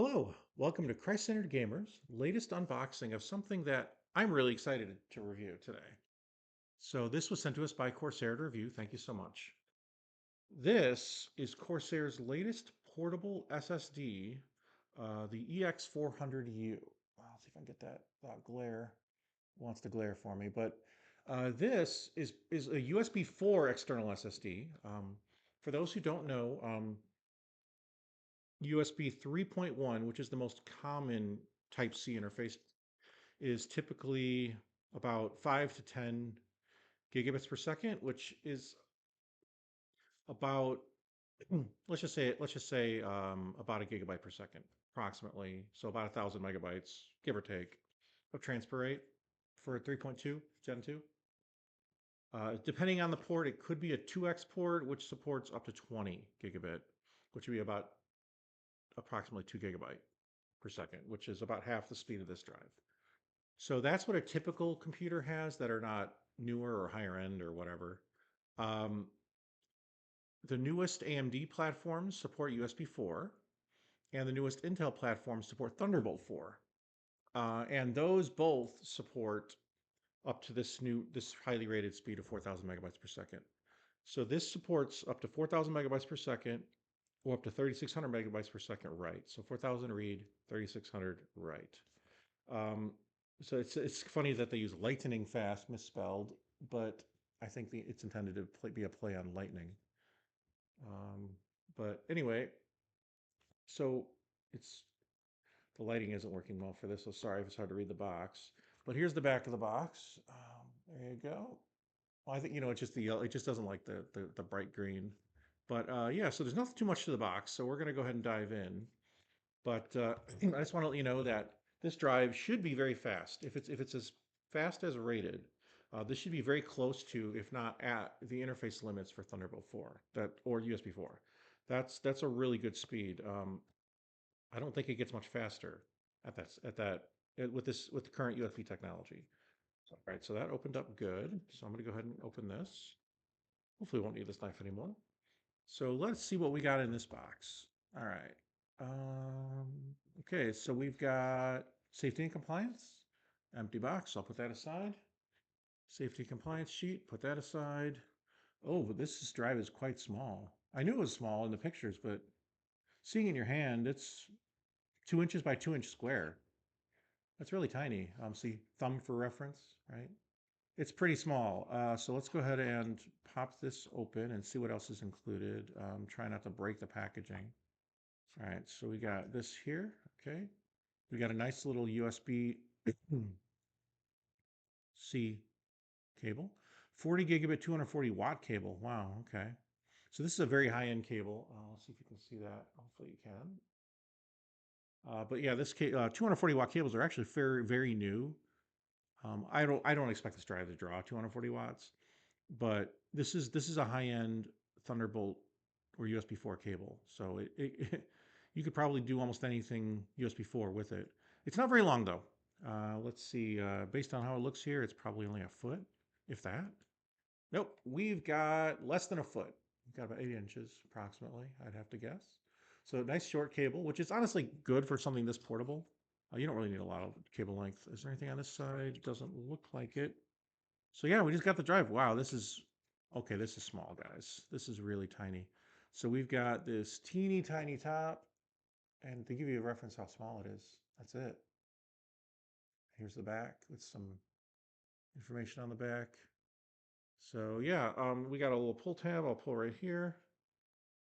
Hello, welcome to Christ-Centered Gamers' latest unboxing of something that I'm really excited to review today. So this was sent to us by Corsair to review. Thank you so much. This is Corsair's latest portable SSD, the EX400U. I'll see if I can get that without glare. It wants to glare for me, but this is a USB4 external SSD. For those who don't know, USB 3.1, which is the most common Type-C interface, is typically about 5 to 10 gigabits per second, which is about about a gigabyte per second, approximately. So about 1,000 megabytes, give or take, of transfer rate for 3.2 Gen 2. Depending on the port, it could be a 2x port, which supports up to 20 gigabit, which would be about approximately 2 gigabyte per second, which is about half the speed of this drive. So that's what a typical computer has that are not newer or higher end or whatever. Um, the newest AMD platforms support USB 4, and the newest Intel platforms support Thunderbolt 4. And those both support up to this highly rated speed of 4,000 megabytes per second. So this supports up to 4,000 megabytes per second or up to 3,600 megabytes per second write. So 4,000 read, 3,600 write. So it's funny that they use lightning fast misspelled, but I think it's intended to be a play on lightning. But anyway, so it's the lighting isn't working well for this, so sorry if it's hard to read the box. But here's the back of the box. There you go. Well, I think it's just the yellow. It just doesn't like the bright green. But yeah, so there's nothing too much to the box, so we're gonna go ahead and dive in. But I just want to let you know that this drive should be very fast. If it's as fast as rated, this should be very close to, if not at, the interface limits for Thunderbolt 4 or USB 4. That's a really good speed. I don't think it gets much faster with the current USB technology. So, all right, so that opened up good. So I'm going to go ahead and open this. Hopefully, we won't need this knife anymore. So let's see what we got in this box. All right. Okay, so we've got safety and compliance, empty box. I'll put that aside. Safety compliance sheet, put that aside. Oh, but this drive is quite small. I knew it was small in the pictures, but seeing in your hand, it's 2 inches by 2 inch square. That's really tiny. See, thumb for reference, right? It's pretty small. So let's go ahead and pop this open and see what else is included. Try not to break the packaging. All right, so we got this here. Okay, we got a nice little USB-C cable, 40 gigabit, 240 watt cable. Wow. Okay, so this is a very high-end cable. Let's see if you can see that. Hopefully you can. But yeah, this 240 watt cables are actually very, very new. I don't expect this drive to draw 240 watts, but this is a high-end Thunderbolt or USB 4 cable. So you could probably do almost anything USB 4 with it. It's not very long though. Let's see. Based on how it looks here, it's probably only a foot, if that. Nope, we've got less than a foot. We've got about 8 inches approximately, I'd have to guess. So nice short cable, which is honestly good for something this portable. You don't really need a lot of cable length. Is there anything on this side? Doesn't look like it. So yeah, we just got the drive. Wow, this is okay. This is small, guys. This is really tiny. So we've got this teeny tiny top, and to give you a reference how small it is, that's it. Here's the back with some information on the back. So yeah, we got a little pull tab. I'll pull right here.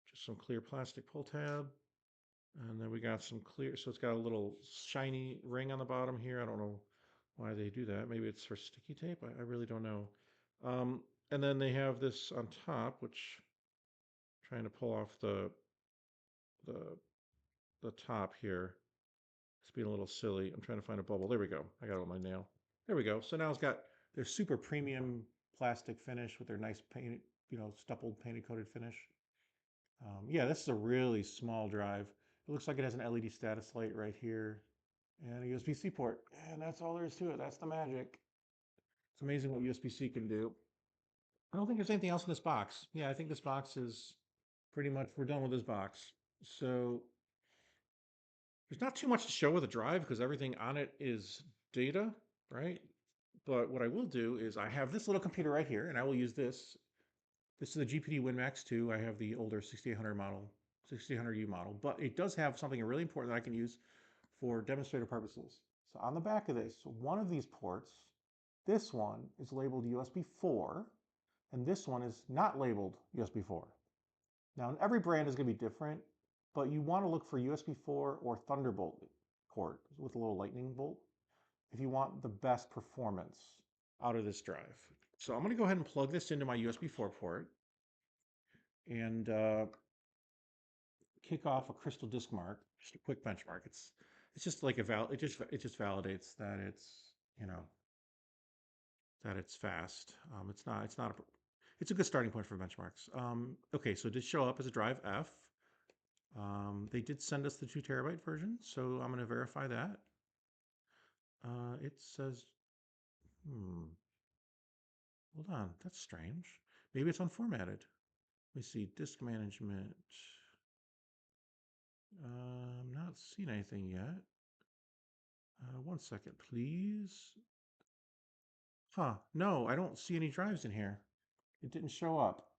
Just some clear plastic pull tab. And then we got some clear, so it's got a little shiny ring on the bottom here. I don't know why they do that. Maybe it's for sticky tape. I really don't know. And then they have this on top, which I'm trying to pull off the the top here. It's being a little silly. I'm trying to find a bubble. There we go. I got it with my nail. There we go. So now it's got their super premium plastic finish with their nice painted, stippled painted coated finish. Yeah, this is a really small drive. It looks like it has an LED status light right here and a USB-C port. And that's all there is to it. That's the magic. It's amazing what USB-C can do. I don't think there's anything else in this box. Yeah, I think this box is pretty much, we're done with this box. So There's not too much to show with a drive because everything on it is data, right? But what I will do is I have this little computer right here, and I will use this. This is the GPD WinMax 2. I have the older 6800 model, 6800U model, but it does have something really important that I can use for demonstrator purposes. So on the back of this, one of these ports, this one is labeled USB4, and this one is not labeled USB4. Now, every brand is going to be different, but you want to look for USB4 or Thunderbolt port with a little lightning bolt if you want the best performance out of this drive. So I'm going to go ahead and plug this into my USB4 port and kick off a crystal disk mark, just a quick benchmark. It's just like it just validates that it's fast. It's a good starting point for benchmarks. Okay, so it did show up as a drive F. They did send us the 2 terabyte version, so I'm going to verify that. It says, hold on, that's strange. Maybe it's unformatted. Let me see, disk management. I'm not seeing anything yet. One second, please. Huh, no, I don't see any drives in here. It didn't show up.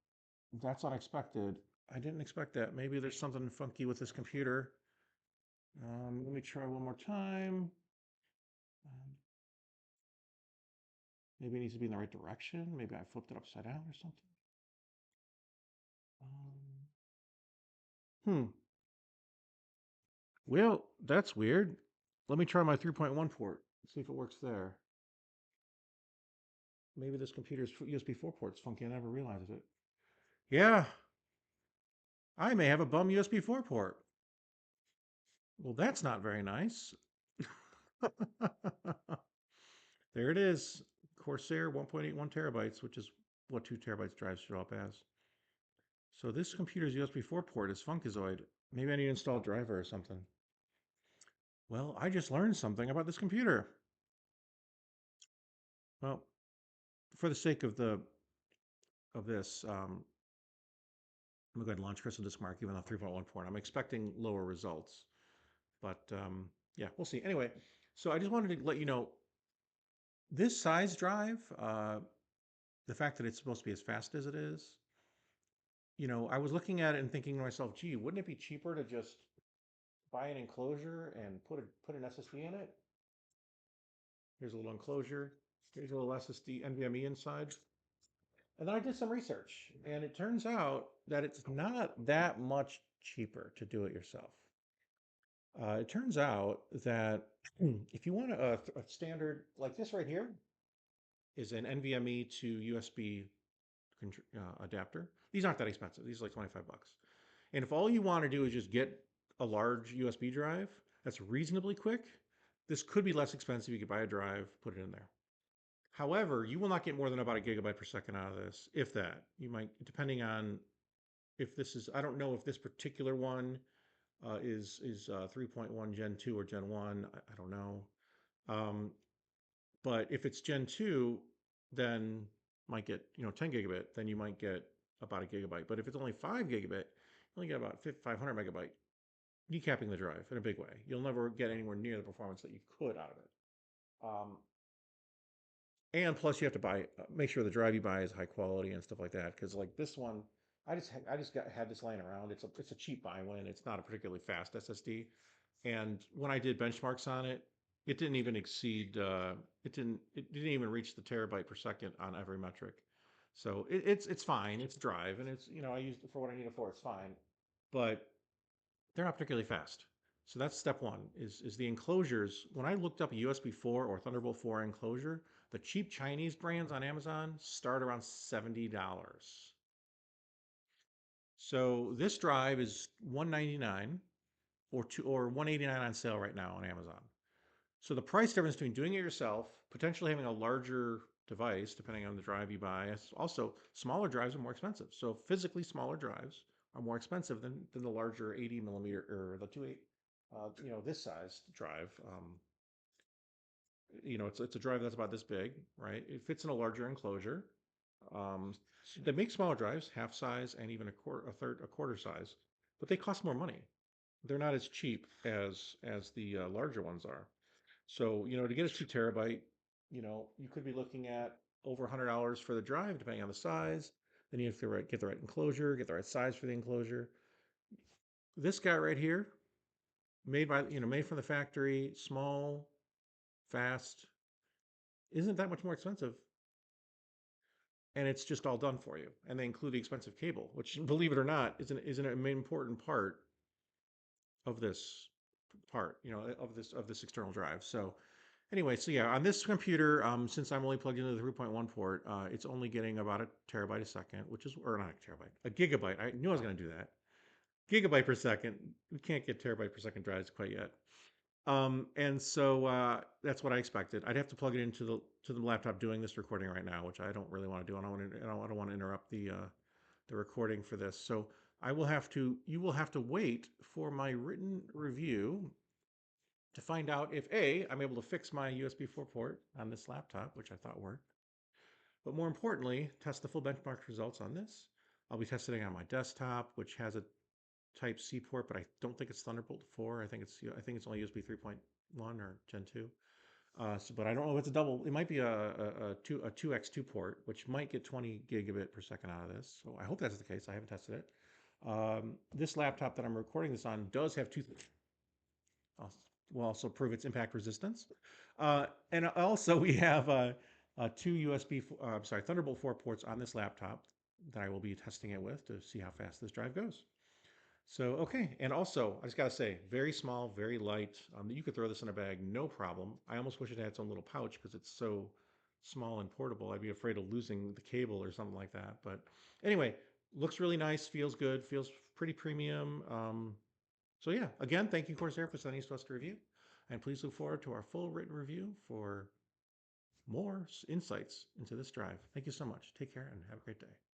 That's unexpected. I didn't expect that. Maybe there's something funky with this computer. Let me try one more time. Maybe it needs to be in the right direction. Maybe I flipped it upside down or something. Well, that's weird. Let me try my 3.1 port. See if it works there. Maybe this computer's USB4 port's funky. I never realized it. Yeah, I may have a bum USB4 port. Well, that's not very nice. There it is. Corsair 1.81 terabytes, which is what 2 terabytes drives show up as. So this computer's USB4 port is funkizoid. Maybe I need to install a driver or something. Well, I just learned something about this computer. Well, for the sake of this, I'm gonna go ahead and launch Crystal Disk Mark, even though 3.1 port. I'm expecting lower results, but yeah, we'll see. Anyway, so I just wanted to let you know this size drive, the fact that it's supposed to be as fast as it is, I was looking at it and thinking to myself, gee, wouldn't it be cheaper to just buy an enclosure and put an SSD in it? Here's a little enclosure. Here's a little SSD NVMe inside. And then I did some research, and it turns out that it's not that much cheaper to do it yourself. It turns out that if you want a standard, like this right here, is an NVMe to USB adapter. These aren't that expensive. These are like 25 bucks. And if all you want to do is just get a large USB drive that's reasonably quick, this could be less expensive. You could buy a drive, put it in there. However, you will not get more than about a gigabyte per second out of this, if that. You might, depending on if this is, I don't know if this particular one is 3.1 Gen 2 or Gen 1. I don't know. But if it's Gen 2, then might get 10 gigabit, then you might get about a gigabyte. But if it's only 5 gigabit, you only get about 500 megabyte, decapping the drive in a big way. You'll never get anywhere near the performance that you could out of it. And plus, you have to make sure the drive you buy is high quality and stuff like that. Because like this one, I just had this laying around. It's a cheap buy win. It's not a particularly fast SSD. And when I did benchmarks on it, it didn't even exceed. It didn't even reach the terabyte per second on every metric. So it's fine. It's drive, and it's I used it for what I need it for. It's fine, but they're not particularly fast. So that's step one, is the enclosures. When I looked up a USB4 or Thunderbolt 4 enclosure, the cheap Chinese brands on Amazon start around $70. So this drive is $199 or $189 on sale right now on Amazon. So the price difference between doing it yourself, potentially having a larger device, depending on the drive you buy. Also, smaller drives are more expensive. So physically smaller drives are more expensive than the larger 80 millimeter or the 28, this size drive. It's a drive that's about this big, right? It fits in a larger enclosure. They make smaller drives, half size and even a quarter size, but they cost more money. they're not as cheap as the larger ones are. So, to get a 2 TB, you could be looking at over $100 for the drive, depending on the size. Then you have to get the right enclosure, get the right size for the enclosure. This guy right here, made from the factory, small, fast, isn't that much more expensive, and it's just all done for you. And they include the expensive cable, which, believe it or not, isn't an important part of this of this external drive. So anyway, so yeah, on this computer, since I'm only plugged into the 3.1 port, it's only getting about a terabyte a second, or not a terabyte, a gigabyte. I knew I was going to do that. Gigabyte per second. We can't get terabyte per second drives quite yet. And so that's what I expected. I'd have to plug it into the laptop doing this recording right now, which I don't really want to do. I don't want to interrupt the recording for this. So you will have to wait for my written review to find out if I'm able to fix my USB 4 port on this laptop, which I thought worked. But more importantly, test the full benchmark results on this. I'll be testing it on my desktop, which has a Type C port, but I don't think it's Thunderbolt 4. I think it's only USB 3.1 or Gen 2. But I don't know if it's a double. It might be a 2x2 port, which might get 20 gigabit per second out of this. So I hope that's the case. I haven't tested it. This laptop that I'm recording this on does have two. Will also prove its impact resistance. And also we have two Thunderbolt 4 ports on this laptop that I will be testing it with to see how fast this drive goes. So, okay. And also, I just got to say, very small, very light. You could throw this in a bag, no problem. I almost wish it had its own little pouch because it's so small and portable. I'd be afraid of losing the cable or something like that. But anyway, looks really nice, feels good, feels pretty premium. So yeah, again, thank you, Corsair, for sending this to us to review. And please look forward to our full written review for more insights into this drive. Thank you so much. Take care and have a great day.